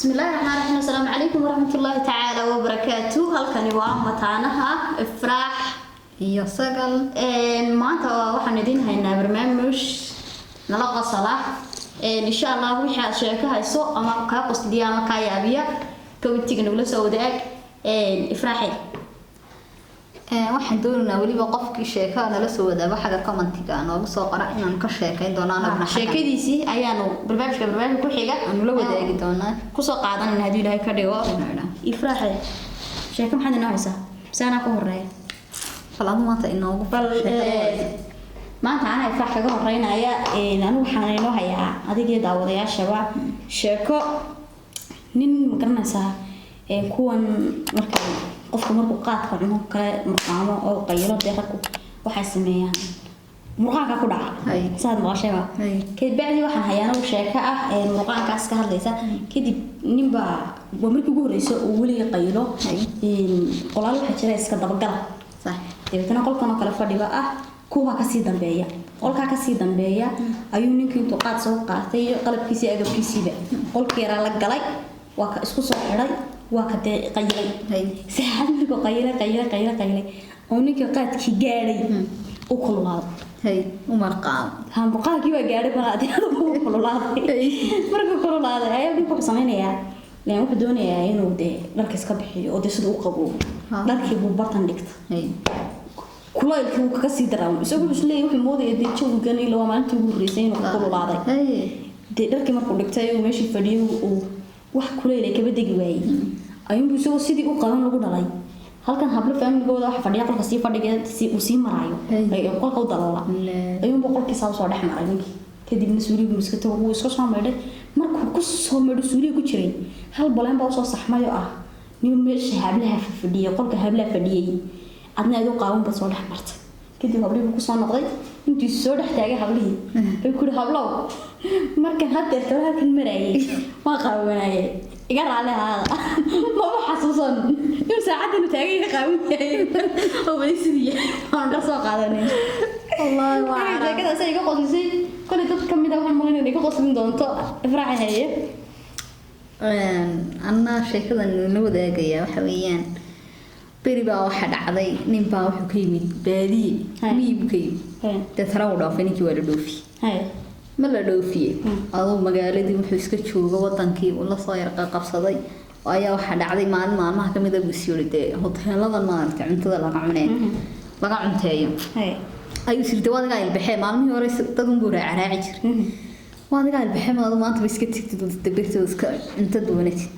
بسم الله الرحمن الرحيم. السلام عليكم ورحمة الله تعالى وبركاته. هلكني waa mataanaha ifraax iyo sagal maanta waxaan idin haynaa barnaamij nala qasala insha Allah wixii sheeko hayso ama ka qosdiya ama ka yaabiya kawtiga nagula soo wadaag ifraaxi waxaan doonaynaa waliba qofkii sheeko nala soo wadaaga xaga commentiga noogu soo qora inaan ka sheekayn doono anaguna sheekadiisi ayaanu barnaamij ku xiga aanu la wadaagi doonaa ku soo qaadanayna hadii Ilaahay ka dhigo ifraaxi sheeko maxaad inoo haysaa saana ku horeey falaad maanta inoogu maanta ana ifraax kaga horeynaya anigu waxaan inoo hayaa adiga daawadayaashaba sheeko nin garanaysa kuwan markay qofku markuu qaadka cuno kale murqaamo oo qaylo deeqku waxay sameeyaan murqaanka ku dhaca saad maqashayba kadib waxaan hayaa sheeko ah murqaankaas ka hadlaysa kadib ninba markii ugu horeyso oo waliga qaylo qolaal waxa jira iska dabagal sax deetana qolkan kala fadhiba ah kuwa ka sii dambeeya qolka ka sii dambeeya ayuu ninkii intuu qaad soo qaatay qalabkiisa agabkiisa qolkii yara la galay waa ka isku soo xiray waa ka qaylay saxadku qaylay oo ninkii qaadkii gaaray oo kululaaday murqaanki waa gaaray balaadii oo kululaaday markuu kululaaday ayaa wuxuu sameeyaa leen wuxuu doonayaa inuu dharka iska bixiyo oo sidoo u qabo dharkii buu bartan dhigtay kulaylkii uu ka sii daraa isagoo isleeyahay wuxuu moodayay jawgan ilaa maalintii ugu horeysay inuu kululaaday dharkii markuu dhigtay uu meeshii fadhiyo uu wax kulaylay ka badagi waayay ayuu isagoo sidii u qaban lagu dhalay halkan hablo familygooda wax fadhiya qolka sii fadhiga uu sii maraayo ay qolka u daloola ayuu qolkii soo dhex maray ninkii kadibna suuligu iska tago uu iska soo meeday markuu ku soo meedo suuligu ku jiray hal baleen baa soo saxmayo ah nin meesha hablaha fadhiya qolka hablaha fadhiyay adna aad u qaawan ba soo dhex martay kadib habligu ku soo noqday intii soo dhex taagay hablihii ay ku hablow marka hadda halkan marayay waa qaawanayay iga raali ahaada ma xasuusan in saacadda taagay ka qaawanayay oo waysidiye aan ka soo qaadanay wallahi waa sheekada say iga qosisay kulli dad kamid ah waxaan maqlaynaa inay ka qoslin doonto ifraaxaye anna sheekadan la wadaagaya waxa weeyaan beri baa waxa dhacday nin baa wuxuu ka yimid baadiye miibkay dadana uu dhaafay ninkii waa la dhoofi ma la dhoofiye adoo magaaladii wuxuu iska jooga wadankii uu la soo yarqa qabsaday ayaa waxa dhacday maalmaha kamid ah busiyoolide hoteelada maarta cuntada laga cunteeyo ayuu sirtay wadaga ilbaxay maalmihii hore dad un buu raaci jiray wadaga ilbaxay maanta iska tigtid dabirtooda iska inta doonatid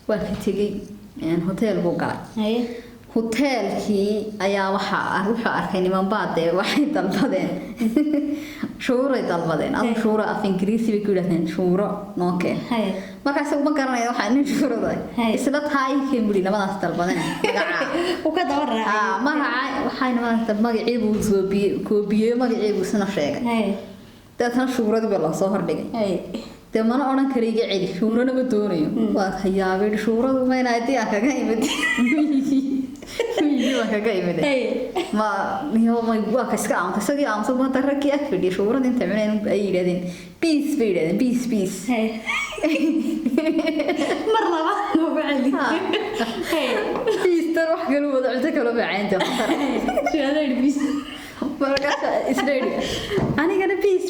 waa ka tegay hotel buu galay hotelkii ayaa wuxuu arkay niman baade waxay dalbadeen shuuray dalbadeen ama shuura af ingiriisi bay ku yiraahdeen shuuro nookee markaas uma garanayo waxa nin shuurada isla tahay kemuri labadaas dalbadeen uu ka daba raacay magaca waxayna maanta magacii buu soo koobiyay magacii buu sina sheegay dadna shuuradu baa la soo hordhigay mana oran kariga celi shuurana ma doonayo waa hayaabay shuuradu ma inay tii kaga imid waa kaga imid ma niyo ma waa ka iska aamta sagii aamta ma taraki afidi shuurada inta cuneen ay yiraahdeen peace mar laba no bacali peace tar wax kale wada cunto kale bacaynta sheeday peace marka isleeyahay anigana peace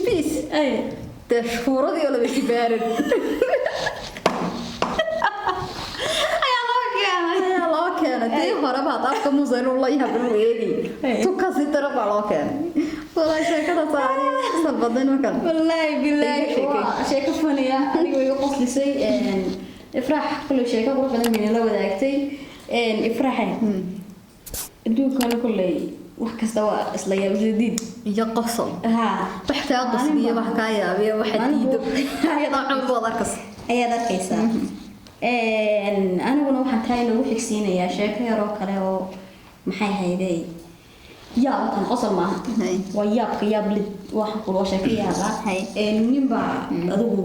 شهورة ولا بس بارد الله كان دي هرب هذا كم زين والله يهبلوا إيدي تكسي ترى الله كان والله شيء كذا صاري صبدين وكان والله بالله شيء كفنية أنا يقول لي شيء إفرح كل شيء كبر بدل من الله وداكتي إفرحي الدنيا كانوا كله وحكست waa isla yaab jadiid iyo qosol waxtaa qosbiye wax ka yaabiyo waxa diido ayada cunbooda arkas ayada arkaysa aniguna waxaan tahay lagu xigsiinayaa sheeko yar oo kale oo maxay hayday yaab tan qosol ma waa yaab lid wax qolo sheeko yaaba ninba adigu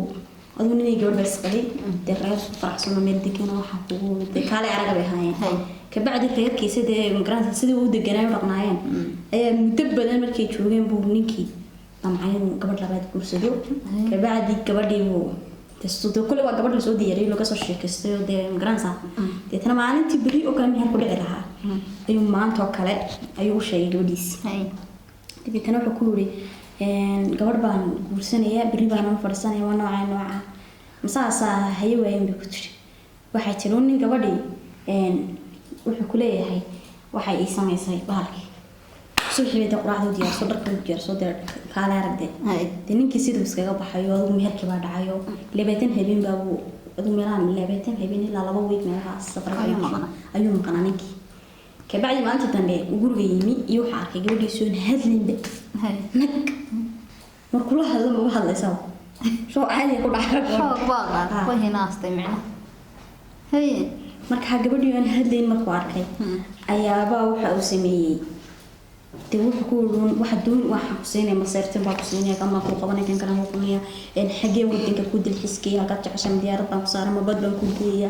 ninay gabadh isqalay deeqaas faraxsan meel degan waxa kugu kale araga bay hayeen kabacdi reerkiisa migrant sidii uu deganaa dhaqnaayeen ayaa muddo badan markay joogeen buu ninkii damcay gabadh labaad guursado kabacdi gabadhii testo kule waa gabadh la soo diyaariyay laga soo sheekaystay oo de garansa deetana maalintii bari oo kale meher ku dhici lahaa ayuu maanta oo kale ayuu sheegay gabadhiis deetana wuxuu ku yiri gabadh baan guursanaya bari baan u fadhisanaya waa nooca masaasa haye waayeen ku tiri waxay tiri nin gabadhii wuxuu ku leeyahay waxay ii samaysay bahalkii suuxiyada quraacda diyaarso dharka diyaarso kaala aragtay de ninkii sidoo iskaga baxayo adigu meherkii baa dhacayo leebaatan habeen baa uu adigu meelaha leebaatan habeen ilaa 2 week meelaha safar ayuu maqnaa ninkii ka bacdi maanta dambe guriga yimi iyo waxa arkay gabadhiisu hadlinba nag markuu la hadlo ma hadlaysaa soo caadi ku dhaxay waa hinaastay macna hay marka gabadhii aan hadlayn markuu arkay ayaaba waxa uu sameeyay wuxuu waxa doon waxa Hussein masirtan baa Hussein kama ku qabanay kan kana hukumiya in xagee wadanka ku dil xiskiya ka jacsan diyaarad baan saaran ma badlan ku geeya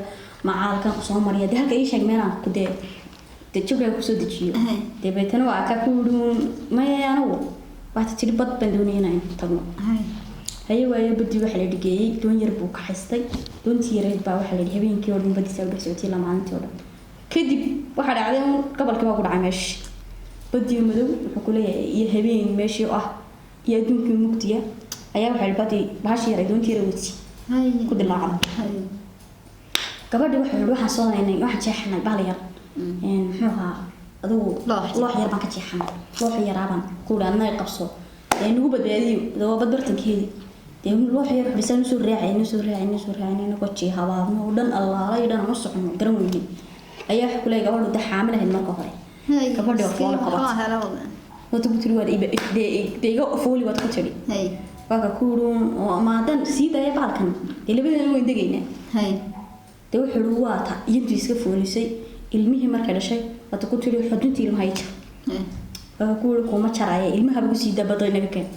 macaalkan ku soo mariya halka ay sheegmeenaan ku de jooga ku soo dejiyo beetana waa ka ku ma yaanu waxa tiri bad bandoonina tagno haye waayo badii waxa la dhigay doon yar buu ka xistay doontii yareed baa waxa la dhigay habeenkii oo dhan badii soo dhacay la maalintii oo dhan kadib waxa dhacday gobolka waa ku dhacay meeshii بدي مدو وحكولي يهبين ماشي يا دونك مكتيا أيام حلباتي باشي يردون كيروتي كود العام قبل ده واحد صار إنه واحد شحن بالير إن حوها أدو الله يربى كتشحن الله يربى كود أنا يقصو لأنه هو بدي ده بدرت كذي ده الله يربى بس نسور راعي نقطشي هوا ودن الله لا يدن نص عنه درموني أيام حكولي قبل ده حامله المركوري gabadha fool qabata wato ku tiri waa deega fooli waad ku tiri waa ka kuurun oo maadan siiday baalkan labadana way degayna de wuxuu waata intuu iska foolisay ilmihii marka dhashay wato ku tiri xuduntii ilmahay waa kuur kuma jaraya ilmaha ugu sii dabada naga keen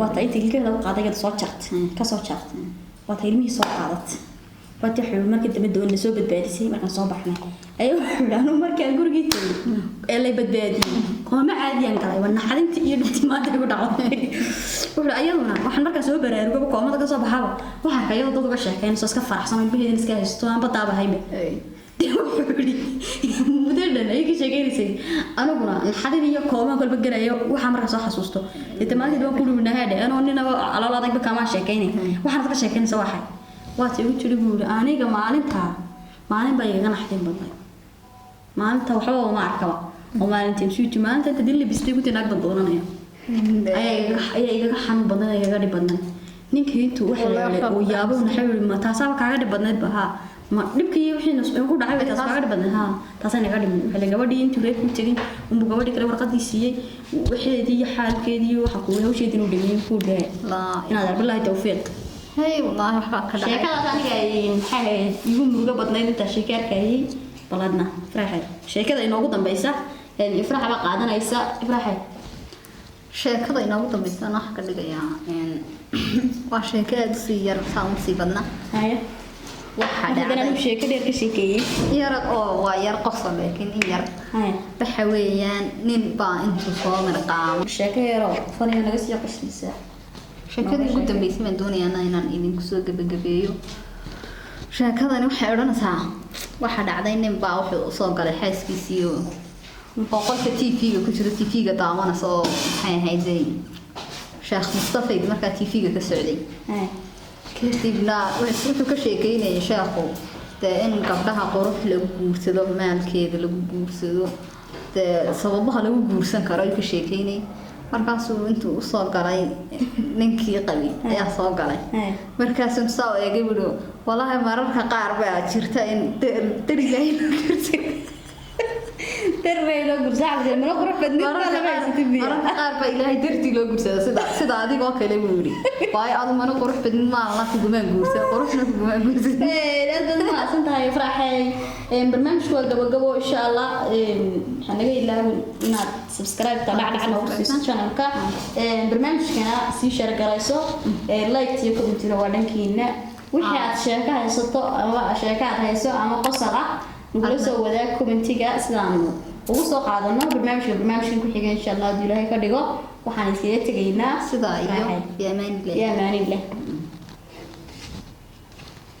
waata intii ilkaha lagu qaaday soo jartay ka soo jartay waata ilmihii soo qaadatay waata xul markii dambe doon soo badbaadisay markaan soo baxnay ayuu xulaano markaan guriga tagay ee la badbaadiyay kuma caadiyan galay wana xalintii iyo dhatimaadka ugu dhacay wuxuu ayaduna waxaan markaan soo baraarugo koomada ka soo baxaba waxa kayo dad uga sheekeen soo iska faraxsan bixin iska haysto aan badaaba haybe mudada ay ka sheegaysay anaguna xalin iyo kooma qalba garayo waxa markaa soo xasuusto dhatimaadka doo ku dhumanahay anoo ninaba calool adag kama sheekeynay waxaan ka sheekeynaysa waxa waati ugu tiri buur aniga maalin baa iga naxdin badan maalinta waxa ma arkaba oo maalintii suuti maalinta inta dil bistay ku tinaag doonanaya ay iga xan badan iga dhib badan ninkii intuu waxa la oo yaabo naxay ma taasaba kaaga dhib badneed baha ma dhibkii wixii ku dhacay taas kaaga dhib badan ha taasana iga dhib xilli gabadhii intuu reer ku tagay gabadhii kale warqadii siiyay wixii xaalkeedii waxa ku hawsheedii inuu dhigay ku dhahay inaad billahi tawfiiq هاي والله حقك شيكا ثاني جايين حاجة يقوم موجود بدنا نتا شيكا كاي بلدنا فرحة شيكا ده ينوجد بيسا يعني فرحة بقى عادنا يسا فرحة شيكا ده ينوجد بيسا نحكي اللي جاية يعني وشيكا تصير سام سيبنا هاي واحد أنا شيكا ده كشيكي يرد ويرقص لكن هاي بحويان نبى أنتو صامر قام شيكا يرو فني أنا قصي يقص لسه sheekadii ugu dambeysay ma doonayaan inaan idinku soo gabagabeeyo sheekadani waxay oranaysaa waxa dhacday nin baa wuxuu soo galay xaaskiisii oo qolka TV-ga ku jira TV-ga daawanaysa oo maxay ahayd Sheekh Mustafa markaa TV-ga ka socday kadibna wuxuu ka sheekeynayay sheekhu in gabdhaha qurux lagu guursado maalkeeda lagu guursado sababaha lagu guursan karo ay ka sheekeynay markaasuu intuu soo galay ninkii qabi ayaa soo galay markaasuu soo eegay buu wallahi mararka qaar baa jirta in dariiqay ترى لو قرصة من أقرب بدني mararka qaar baa ilaahay dartii loo guursado sida adigoo kale buu yiri waay aad mana qurux badin ma la ku gumaan guursa quruxna ku gumaan guursa dad ma santahay faraxay barnaamijku gabagabo insha Allah hanaga ilaahu inaad subscribe ta dhacdhacna oo siiso channelka barnaamijkana si share garayso like iyo comment waa dhankiina wixii aad sheeka haysato ama sheeka aad hayso ama qosol ah nagula soo wadaag commentiga sidaan ugu soo qaadano barnaamijkan ku xiga insha Allah ilaahay ka dhigo waxaan iskaga tagaynaa sida iyo ya maani leh